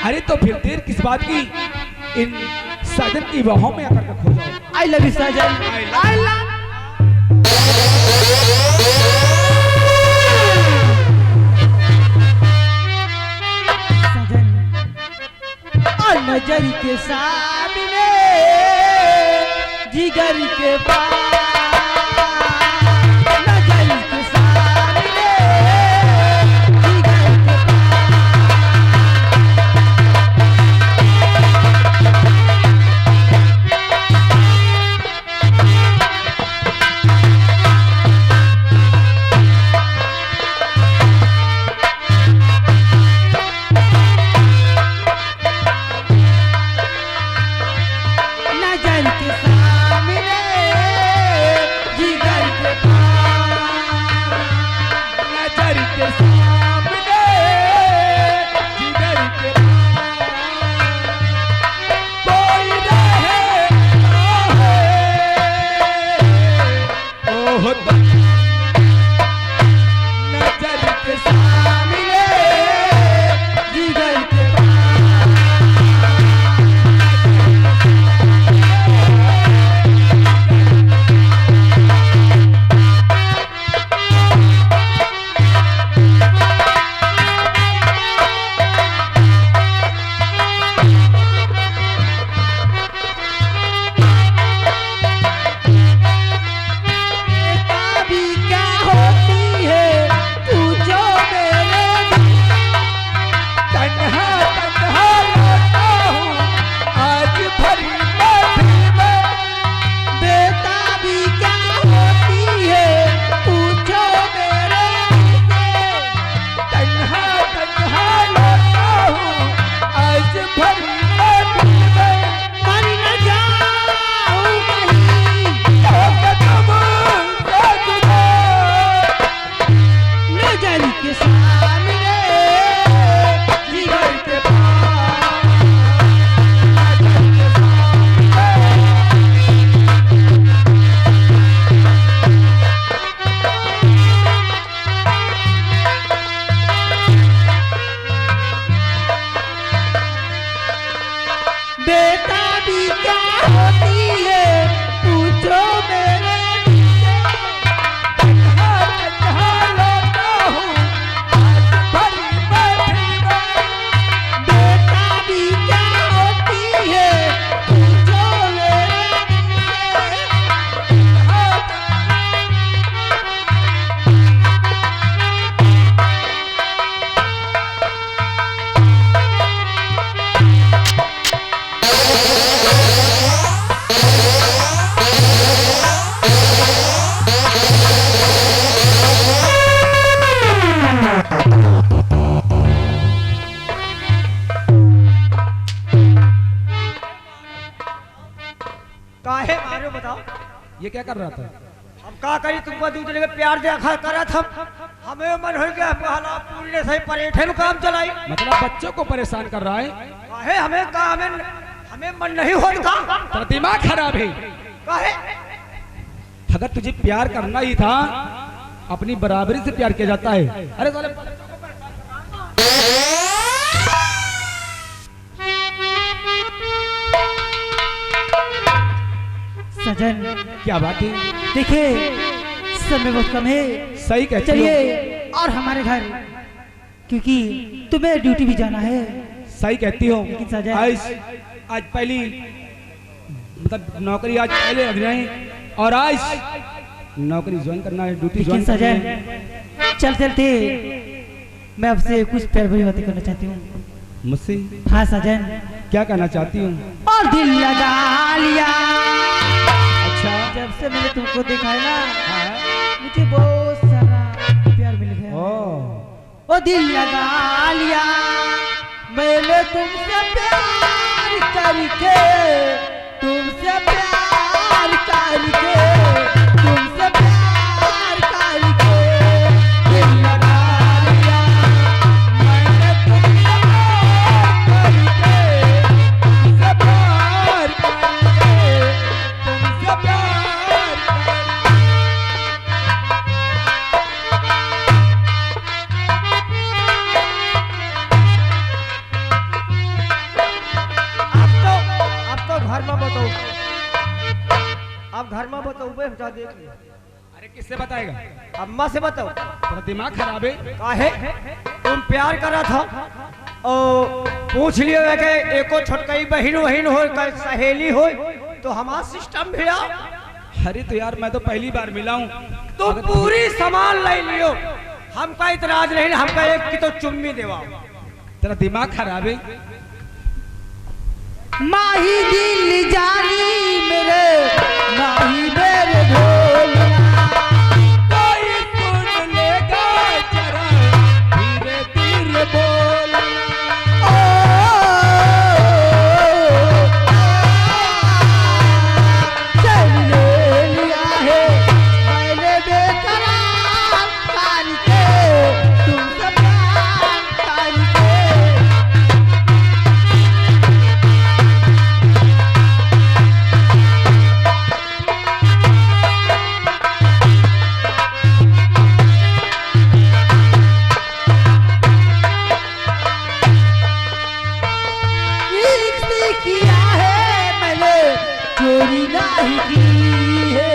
अरे तो फिर देर किस बात की, इन साजन की बाहों में आकर खो जाओ। I love you sajan, I love sajan. और नजर के सामने जिगर के पास, नजर के सामने जिगर के ये क्या कर रहा था? हम का करी, तुमको दूसरे के प्यार देखा करा था, हमें मन हो गया, पूरी सही परेठे में काम चलाई। मतलब बच्चों को परेशान कर रहा है? काहे हमें का हमें मन नहीं होता, तेरा दिमाग खराब है। काहे? अगर तुझे प्यार करना ही था, अपनी बराबरी से प्यार किया जाता है। अरे साले सजन, क्या बात है? देखिए समय बहुत कम है, सही कहते हो। चलिए और हमारे घर, क्योंकि तुम्हें ड्यूटी भी जाना है। सही कहती हो। लेकिन सजन, आज पहली मतलब नौकरी आज पहले लग रही और आज नौकरी ज्वाइन करना है, ड्यूटी ज्वाइन करना है। चल चलते मैं आपसे कुछ प्यार भरी बातें करना चाहती हूँ। मुझसे? हाँ सजन। क्या कहना चाहती हूँ? और दिल लगा लिया। अच्छा, जब से मैंने तुमको देखा है ना, हाँ, मुझे बहुत सारा प्यार मिल गया। ओ दिल लगा लिया मैंने तुमसे प्यार करके, तुमसे प्यार करके, तुमसे प्यार करके दिल लगा लिया मैंने तुमसे प्यार करके, तुमसे प्यार करके। घर में बताओ, आप घर में बताओ बे, हम जा देख लिया। अरे किससे बताएगा? अम्मा से बताओ। थोड़ा दिमाग खराब है। काहे? तुम प्यार करा था और पूछ लियो कि एको छोटकई बहन वहीन हो, सहेली हो, तो हमारा सिस्टम भी आ। अरे तो यार मैं तो पहली बार मिला हूँ। तो पूरी सामान ले लियो, हमका इतराज नहीं, हमका एक की तो चुम्मी देवा। तेरा दिमाग खराब है। माही दिल जानी मेरे, माही मेरे ढोलना, कोई सुन लेगा जरा धीरे धीरे बोलना। चल ले लिया है मैंने बेकरार करके, तुमसे प्यार करके। किया है मैंने, चोरी नहीं की है।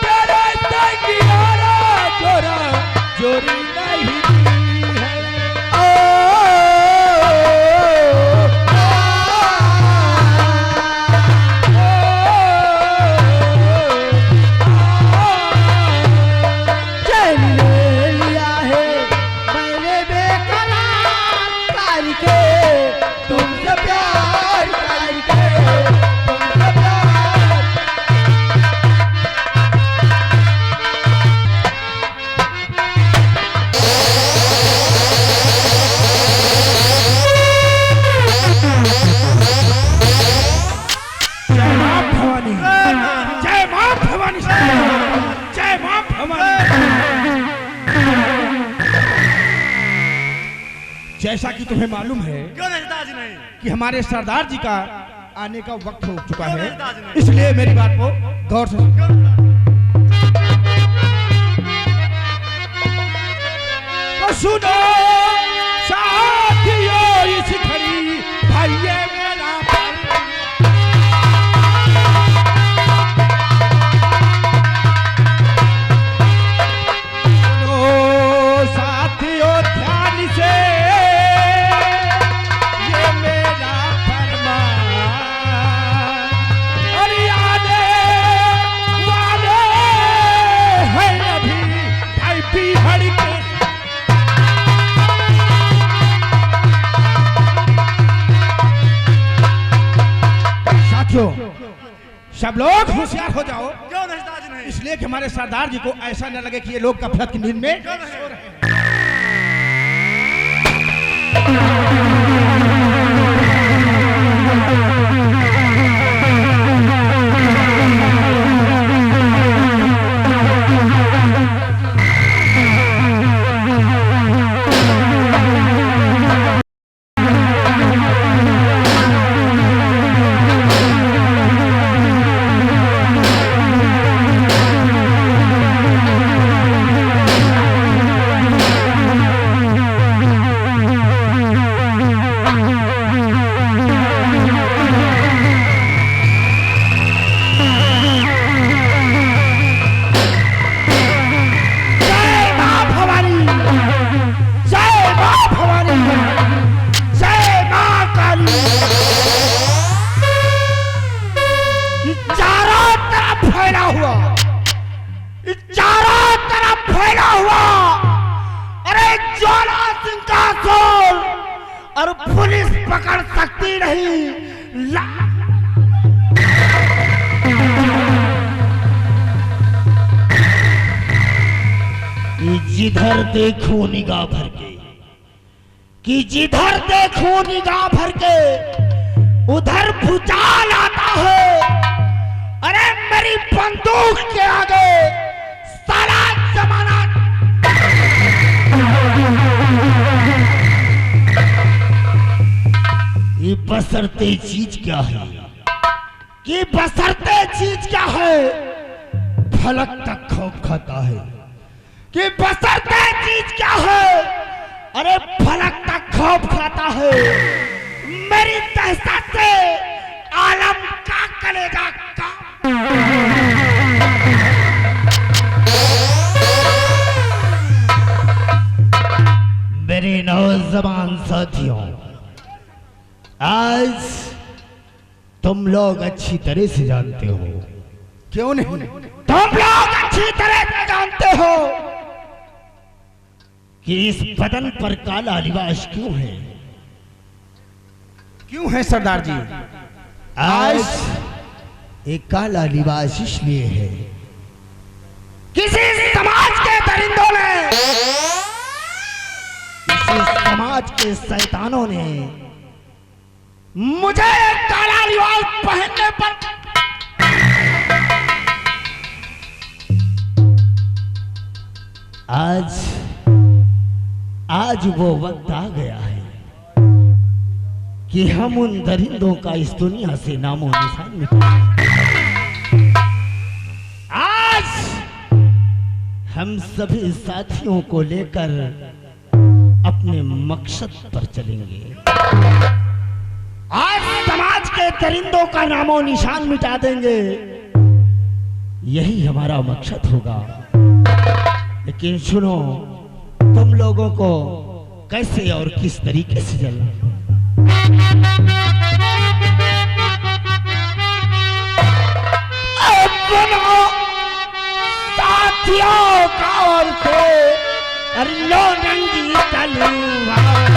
तेरे संग यारा चोरा चोरी नहीं की है। चल ले लिया है मैंने बेकरार करके, तुमसे प्यार करके, तुमसे प्यार। जय मां भवानी, जय मां भवानी, जय मां भवानी। जैसा कि तुम्हें मालूम है क्यों नहीं ताज नहीं? कि हमारे सरदार जी का आने का वक्त हो चुका क्यों है, नहीं ताज नहीं? इसलिए मेरी बात को गौर से सुनो। तो सुनो साथियों इस घड़ी भाइये मेरा भाई। सुनो साथियों ध्यान से ये मेरा फरमान, और आने वाले हैं अभी भाई पीहड़ के। साथियों सब लोग होशियार हो जाओ, क्यों नहीं ताज नहीं? इसलिए कि हमारे सरदार जी को ऐसा न लगे कि ये लोग गफलत की नींद में क्यों नहीं? और पुलिस पकड़ सकती नहीं। जिधर देखो निगाह भर के, कि जिधर देखो निगाह भर के उधर भूचाल आता है। अरे मेरी बंदूक के आगे सारा जमाना। ये बसरते चीज क्या है, कि बसरते चीज क्या है, फलक तक खौफ खाता है। कि बसरते चीज क्या है, अरे फलक तक खौफ खाता है। मेरी दहशत से आलम आज तुम लोग अच्छी तरह से जानते हो, क्यों नहीं? तुम लोग अच्छी तरह से जानते हो कि इस बदन पर काला लिबास क्यों है। क्यों है सरदार जी? आज एक काला लिबास इसलिए है, किसी समाज के दरिंदों ने, किसी समाज के शैतानों ने मुझे एक काला लिबास पहनने पर आज वो वक्त आ गया है कि हम उन दरिंदों का इस दुनिया से नामो निशान मिटाएं। आज हम सभी साथियों को लेकर अपने मकसद पर चलेंगे। आज समाज के दरिंदों का नामो निशान मिटा देंगे, यही हमारा मकसद होगा। लेकिन सुनो, तुम लोगों को कैसे और किस तरीके से चलना। साथियों का और से लो नंगी तलवार,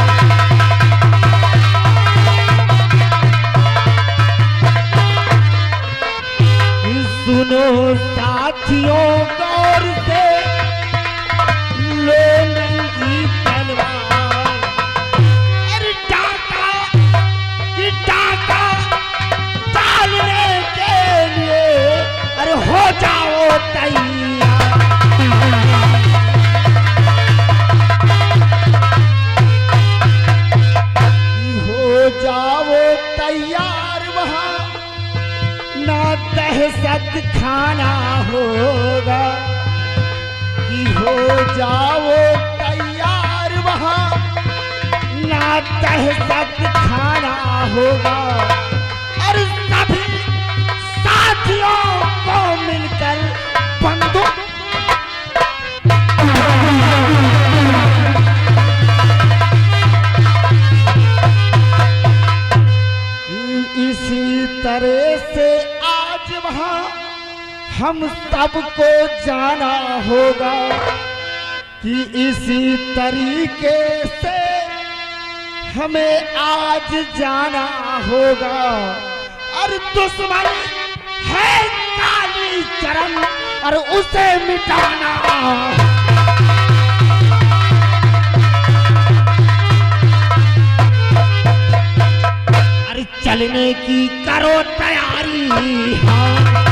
सुनो साथियों का और से लो नंगी तलवार। अरे डाका कि डाका डालने के लिए अरे हो जाओ तैयार। हो जाओ तैयार, वहां ना दहशत खाना होगा। हो जाओ तैयार, वहां ना दहशत खाना होगा। और सभी साथियों को मिलकर बंदूक इसी तरह से आज वहां हम सबको जाना होगा कि इसी तरीके से हमें आज जाना होगा। और दुश्मन है काली चरण और उसे मिटाना। अरे चलने की करो तैयारी, हाँ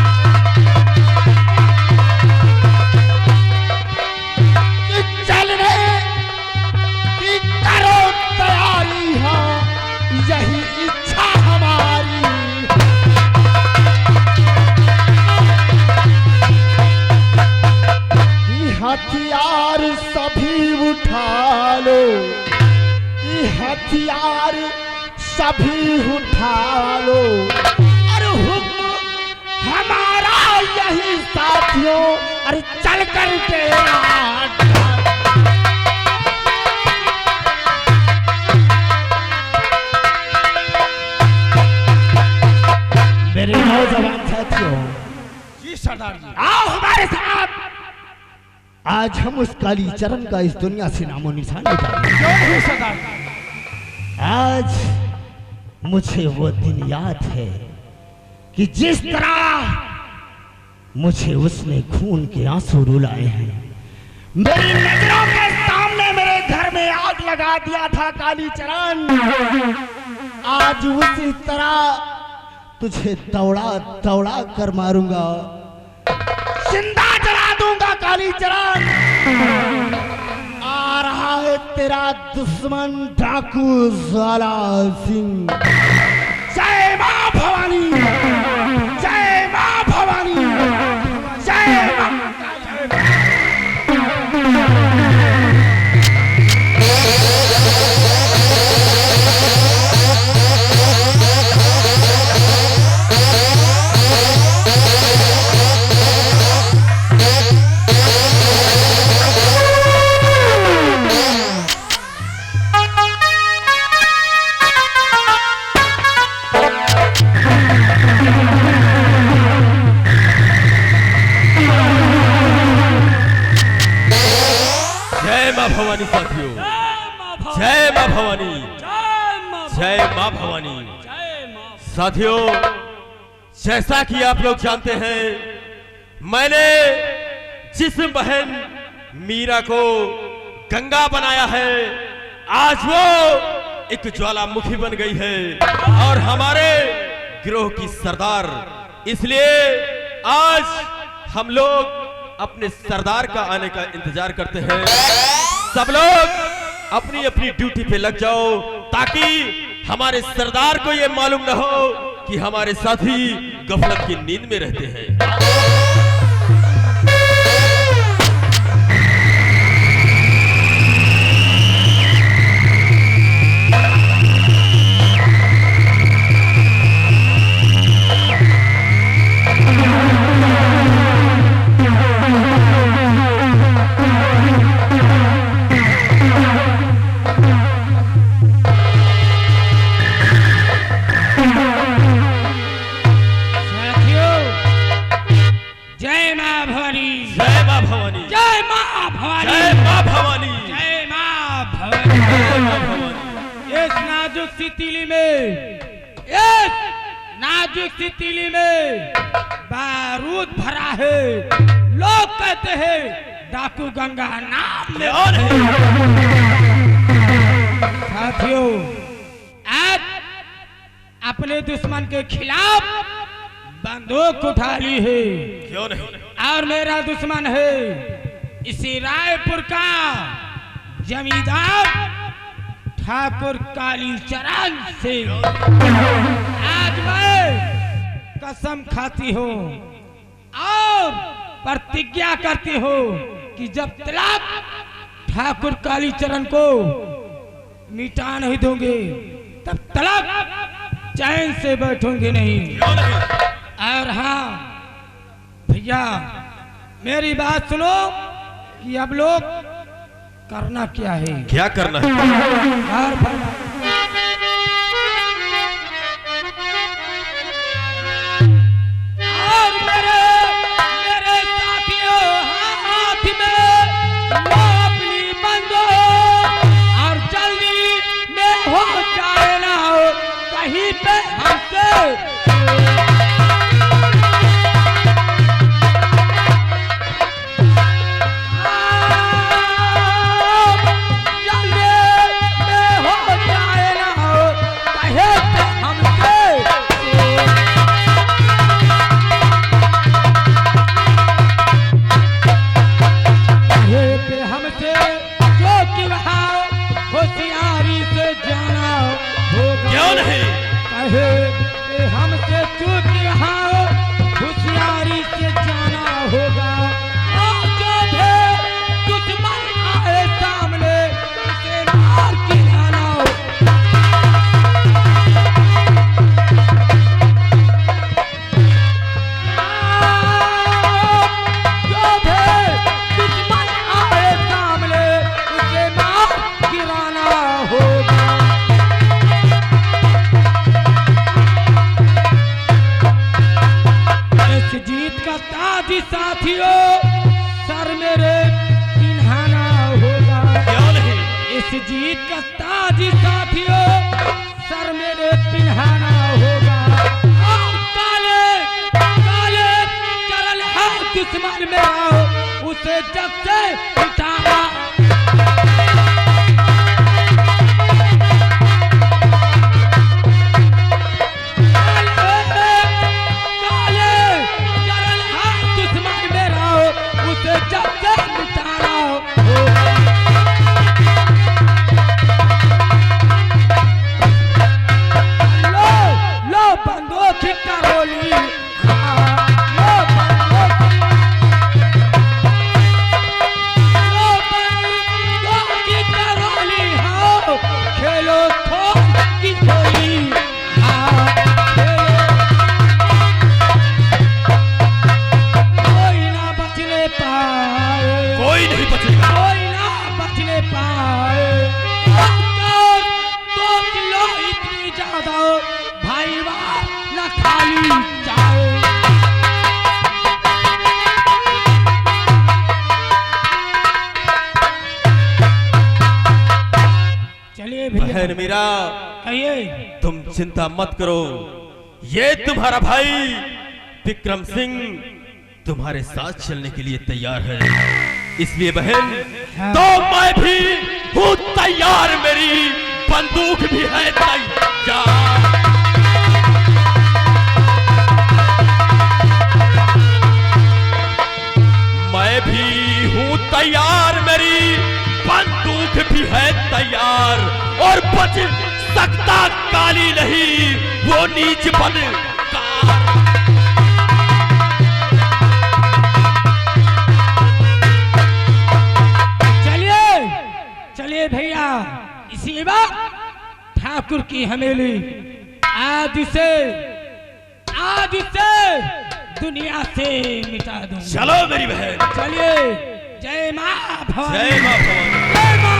यही इच्छा हमारी। हथियार सभी उठा लो, हथियार सभी उठा लो। अरे हुक्म हमारा यही साथियों, अरे चल कर के मेरे नौजवान साथियों। जी सरदार जी। आओ हमारे साथ, आज हम उस काली चरण का इस दुनिया से नामो निशान मिटा देंगे। क्यों नहीं सरदार जी? आज मुझे वो दिन याद है कि जिस तरह मुझे उसने खून के आंसू रुलाए हैं। मेरी नजरों के सामने मेरे घर में आग लगा दिया था काली चरण। आज उसी तरह तुझे दौड़ा दौड़ा कर मारूंगा, जिंदा जला दूंगा काली चरण। आ रहा है तेरा दुश्मन डाकू ज्वाला सिंह। जय मां भवानी, जय मां भवानी, जय मां। भवानी साथियों, जय मां भवानी, जय मां भवानी। साथियों, जैसा कि आप लोग जानते हैं, मैंने जिस बहन मीरा को गंगा बनाया है, आज वो एक ज्वालामुखी बन गई है और हमारे गिरोह की सरदार। इसलिए आज हम लोग अपने सरदार का आने का इंतजार करते हैं। सब लोग अपनी अपनी ड्यूटी पे लग जाओ, ताकि हमारे सरदार को यह मालूम न हो कि हमारे साथी गफलत की नींद में रहते हैं। नाजुक सी तीली में बारूद भरा है। लोग कहते हैं डाकू गंगा नाम ले। साथियों, आज अपने दुश्मन के खिलाफ बंदूक उठा ली है। क्यों नहीं? और मेरा दुश्मन है इसी रायपुर का जमींदार ठाकुर कालीचरण से। आज मैं कसम खाती हूँ और प्रतिज्ञा करती हूँ कि जब तक ठाकुर कालीचरण को मिटा नहीं दूंगे, तब तक चैन से बैठूंगी नहीं। और हाँ भैया, मेरी बात सुनो कि अब लोग करना क्या है। क्या करना है? और मेरे साथियों, हाथ में लो अपनी बंदूक और जल्दी में हो जाए ना हो कहीं पे हमसे। साथियों, सर मेरे पिन्हाना होगा। क्यों नहीं? इस जीत का ताज साथियों, सर मेरे पिन्हाना होगा। और काले काले करल है दुश्मन मेरा, उसे जब से मिटाना। भैरा कहिए। तुम चिंता मत करो, ये तुम्हारा भाई विक्रम सिंह तुम्हारे साथ चलने के लिए तैयार है। इसलिए बहन तो मैं भी हूँ तैयार, मेरी बंदूक भी है तैयार। मैं भी हूँ तैयार, मेरी बंदूक भी है तैयार, और बच सकता काली नहीं वो नीच बनकार। चलिए भैया, इसी वक्त ठाकुर की हवेली आज से दुनिया से मिटा दूं। चलो मेरी बहन, चलिए। जय मां भवानी। जय मां भवानी। जय मां।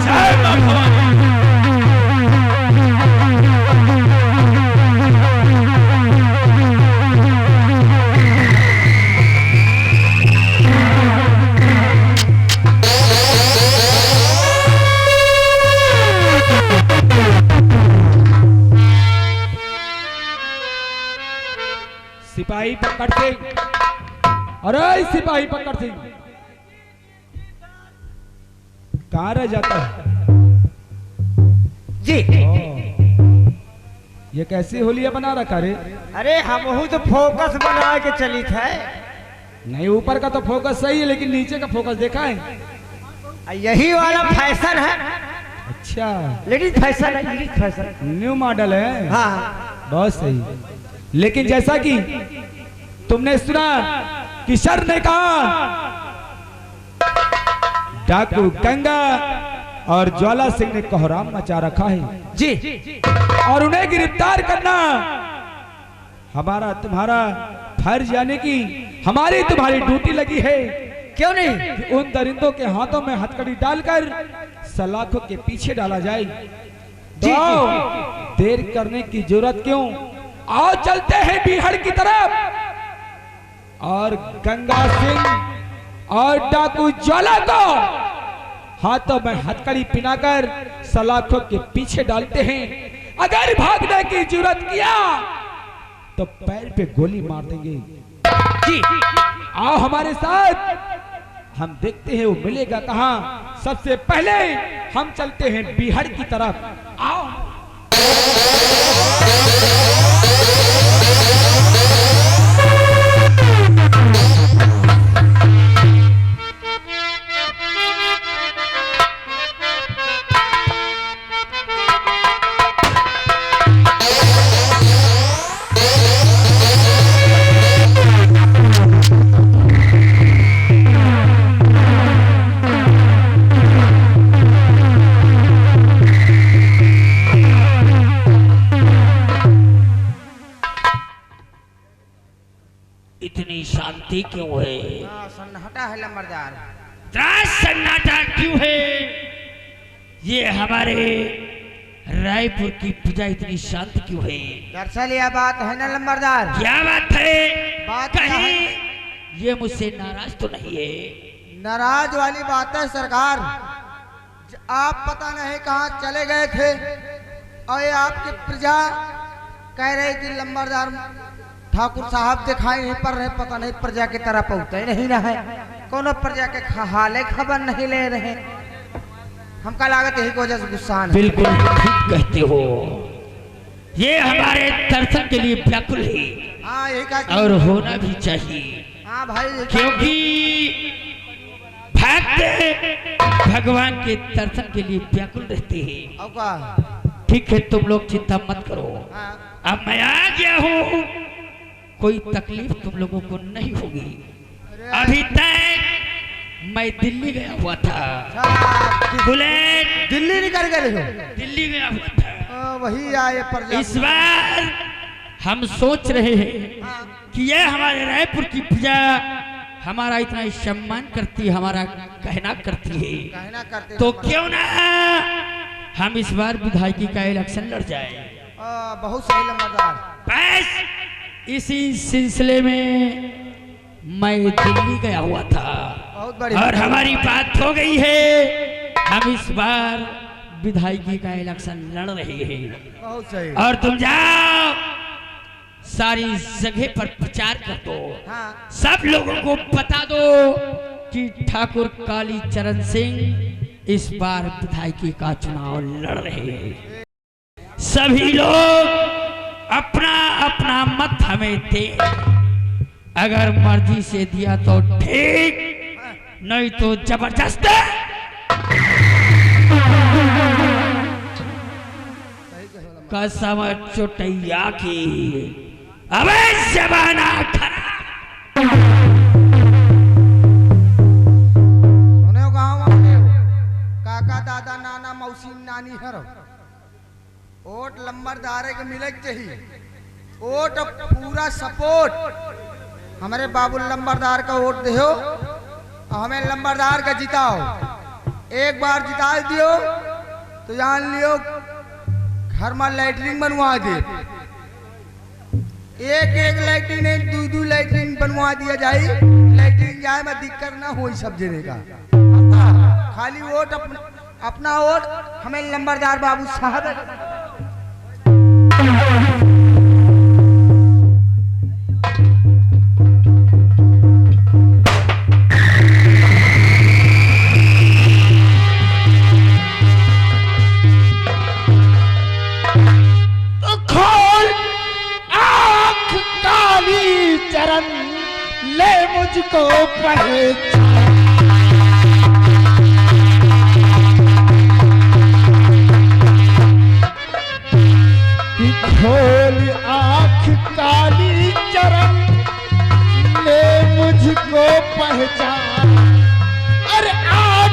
जय मां भवानी। सिपाही पकड़ सिंह, अरे सिपाही पकड़ सिंह, कहाँ रह जाता है जी? ये कैसी होलिया बना रखा रे? अरे हम तो फोकस बना के चली थे। नहीं, ऊपर का तो फोकस सही है, लेकिन नीचे का फोकस देखा है? यही वाला फैशन है। अच्छा, लेडीज फैशन है, लेडीज फैशन। न्यू मॉडल है। हाँ, बहुत सही। लेकिन जैसा कि तुमने सुना कि सर ने कहा, डाकू गंगा और ज्वाला सिंह ने कोहराम मचा रखा है जी, और उन्हें गिरफ्तार करना हमारा तुम्हारा फर्ज, यानी कि हमारी तुम्हारी ड्यूटी लगी है। क्यों नहीं? कि उन दरिंदों के हाथों में हथकड़ी डालकर सलाखों के पीछे डाला जाए। जी, तो देर करने की जरूरत क्यों? आओ चलते हैं बिहार की तरफ, और गंगा सिंह और डाकू ज्वाला को हाथों में हथकड़ी पिनाकर सलाखों के पीछे डालते हैं। अगर भागने की जरूरत किया तो पैर पे गोली मार देंगे। जी, आओ हमारे साथ, हम देखते हैं वो मिलेगा कहाँ। सबसे पहले हम चलते हैं बिहार की तरफ। आओ। इतनी शांति क्यों है? सन्नाटा है लंबरदार। इतना सन्नाटा क्यों है? ये हमारे रायपुर की पूजा इतनी शांत क्यों है? दरअसल यह बात है ना लंबरदार। क्या बात है? बात क्या कहीं है? ये मुझसे नाराज तो नहीं है? नाराज वाली बात है सरकार। आप पता नहीं कहाँ चले गए थे और ये आपकी प्रजा कह रही थी लंबरदार ठाकुर साहब दिखाई नहीं पड़ रहे, पता नहीं प्रजा की तरह पहुंचते नहीं रहे, कोनो प्रजा के हाले खबर नहीं ले रहे। हमका लागत यही की वजह से गुस्सा है। बिल्कुल ठीक कहते हो, ये हमारे दर्शन के लिए व्याकुल है। हाँ, यही का और होना भी चाहिए। हाँ भाई, क्योंकि भक्त भगवान के दर्शन के लिए व्याकुल रहते हैं। अब का ठीक है, तुम लोग चिंता मत करो। हाँ। अब मैं आ गया हूँ, कोई तकलीफ तुम लोगों को नहीं होगी। अभी तक मैं दिल्ली गया हुआ था। बुलेट दिल्ली निकल गए हो? दिल्ली गया हुआ था। वही आए प्रजा। इस बार हम सोच रहे हैं कि ये हमारे रायपुर की प्रजा हमारा इतना सम्मान करती है, हमारा कहना करती है, कहना करते तो क्यों ना हम इस बार विधायकी का इलेक्शन लड़ जाए। बहुत सही लंबरदार। बस इसी सिलसिले में मैं दिल्ली गया हुआ था बहुत बढ़िया। और हमारी बात हो गई है। हम इस बार विधायकी का इलेक्शन लड़ रही है बहुत सही। और तुम जाओ सारी जगह पर प्रचार कर दो, हाँ सब लोगों को बता दो कि ठाकुर काली चरण सिंह इस बार विधायकी का चुनाव लड़ रहे हैं। सभी लोग अपना अपना मत हमें दे, अगर मर्जी से दिया तो ठीक, नहीं तो जबरदस्त कसम चुटैया की। अबे जमाना खराब। सुने गाँव वाले हो, काका दादा नाना मौसी नानी हर वोट लंबरदारे के मिले चाहिए, वोट पूरा सपोर्ट हमारे बाबू लंबरदार का वोट दो, हमें लंबरदार का जिताओ। एक बार जिता दियो तो जान लियो घर में लैटरिन बनवा दे, एक एक लैटरिन नहीं दो दो लैटरिन बनवा दिया जाए, लैटरिन जाए में दिक्कत ना हो सब जने का। खाली वोट अपना वोट हमें लंबरदार बाबू साहब। चरण ले मुझको पहचान, खोल आँख काली चरण ले मुझको पहचान। अरे आज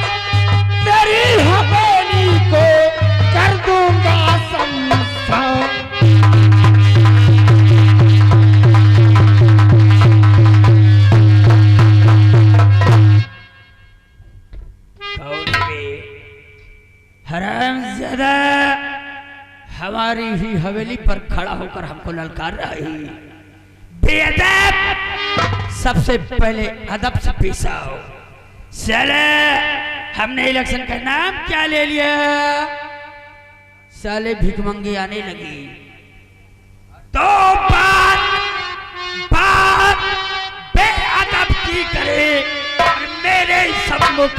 तेरी हवेली को कर दूंगा संसार। हरामज़ादा हमारी ही हवेली पर खड़ा होकर हमको ललकार रहा है। बेअदब, सबसे पहले अदब से पेश आओ। साले हमने इलेक्शन का नाम क्या ले लिया, साले भिखमंगी आने लगी तो बात बेअदब की करे और मेरे सम्मुख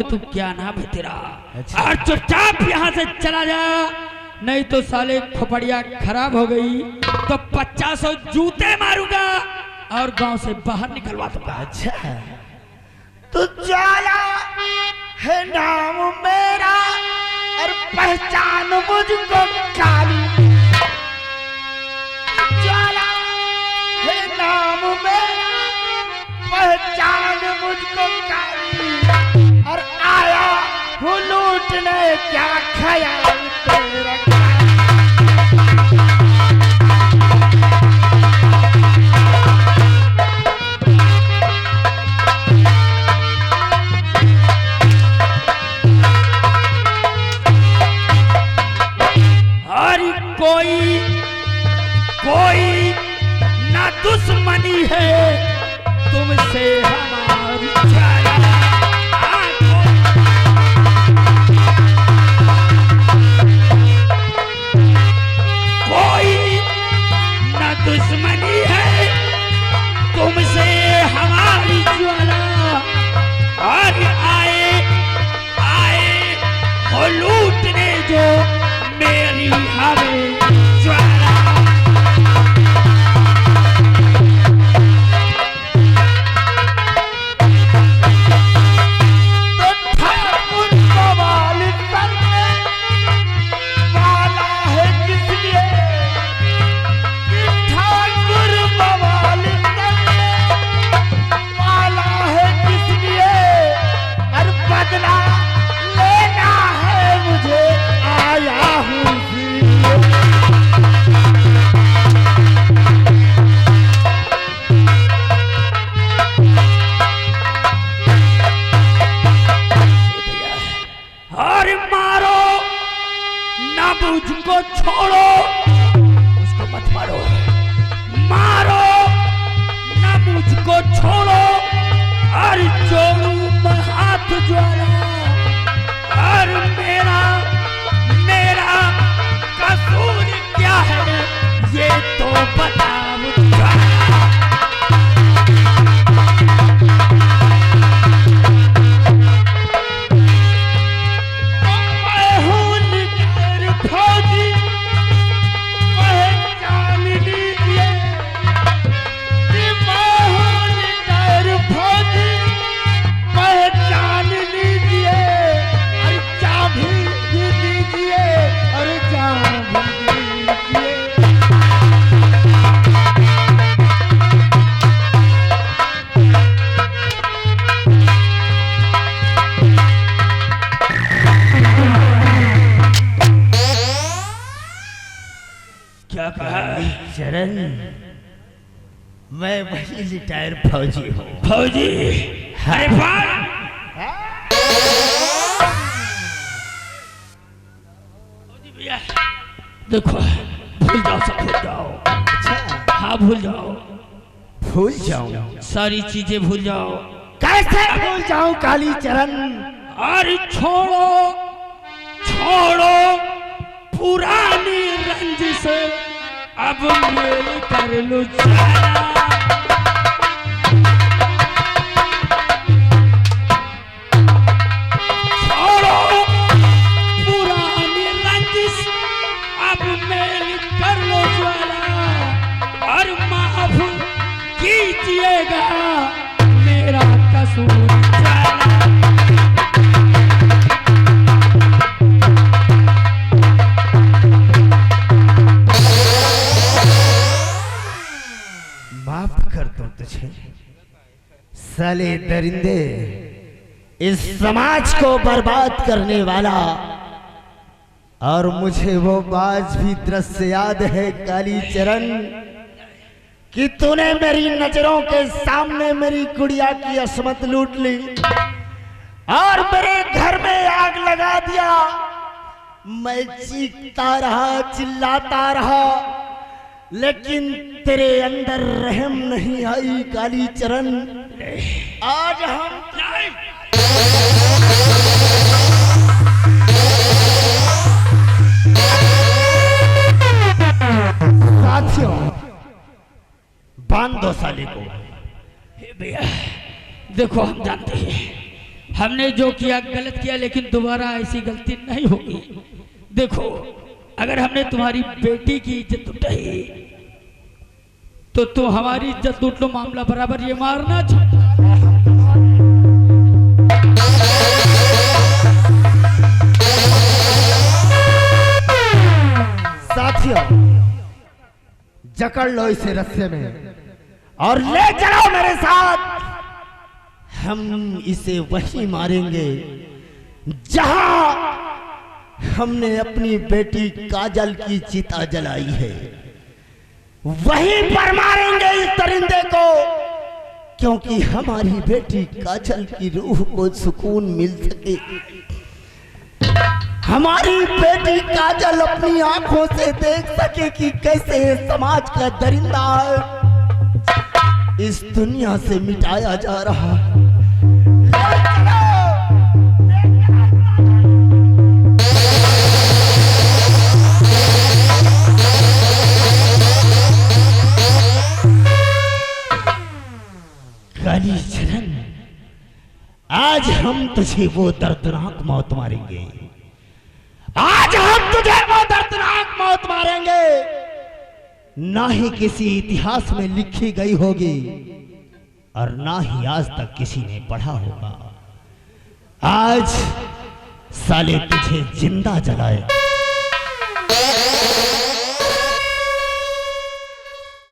तू क्या नाम है तेरा? अच्छा। और चुपचाप यहाँ से चला जा, नहीं तो साले खोपड़िया खराब हो गई तो 50 जूते मारूंगा और गांव से बाहर निकलवा दूंगा। अच्छा तो ज्वाला है नाम मेरा और पहचान मुझको काली, ज्वाला है नाम मेरा पहचान मुझको काली, और आया हूँ लूटने क्या ख्याल तेरा। और कोई ना दुश्मनी है तुमसे हमारी, दुश्मनी है तुमसे हमारी ज्वाला, और आए हो लूटने जो मेरी हमें ज्वाला। तो ठाकुर सवाल करने वाला है किस लिए, ठाकुर बवाल करने वाला है किस लिए, मुझको छोड़ो, उसको मत मारो, मारो ना मुझको छोड़ो, और जोड़ू मैं हाथ ज्वाला, और मेरा कसूर क्या है ये तो बताओ ज्वाला। चरण, मैं वही रिटायर फौजी हूँ। फौजी? अरे फौजी भैया देखो, भूल जाओ, सब भूल जाओ। अच्छा, हाँ भूल जाओ, भूल जाऊं? सारी चीजें भूल जाओ। कैसे भूल जाऊं काली चरण? अरे छोड़ो छोड़ो पुरानी रंजिश, अब मेल कर लो ज्वाला। छोड़ो पुरानी रंजिश, अब मेल कर लो ज्वाला, और माफ कीजिएगा मेरा कसूर ज्वाला। माफ कर दो तुझे, साले दरिंदे, इस समाज को बर्बाद करने वाला। और मुझे वो बाज भी दृश्य याद है काली चरण, कि तूने मेरी नजरों के सामने मेरी गुड़िया की असमत लूट ली और मेरे घर में आग लगा दिया। मैं चीखता रहा, चिल्लाता रहा, लेकिन तेरे अंदर रहम नहीं आई काली चरण। आज हम साथियों, बांध दो साले को। भैया देखो, हम जानते हैं हमने जो किया गलत किया, लेकिन दोबारा ऐसी गलती नहीं होगी। देखो, अगर हमने तुम्हारी बेटी की इज्जत उठाई तो तुम हमारी इज्जत लूट लो, मामला बराबर। ये मारना साथियों, जकड़ लो इसे रस्से में और ले चलो मेरे साथ। हम इसे वहीं मारेंगे जहां हमने अपनी बेटी काजल की चिता जलाई है। वहीं पर मारेंगे इस दरिंदे को, क्योंकि हमारी बेटी काजल की रूह को सुकून मिल सके। हमारी बेटी काजल अपनी आंखों से देख सके कि कैसे समाज का दरिंदा इस दुनिया से मिटाया जा रहा है। काली चरण, आज हम तुझे वो दर्दनाक मौत मारेंगे। आज हम तुझे वो दर्दनाक मौत मारेंगे, ना ही किसी इतिहास में लिखी गई होगी और ना ही आज तक किसी ने पढ़ा होगा। आज साले तुझे जिंदा जलाए।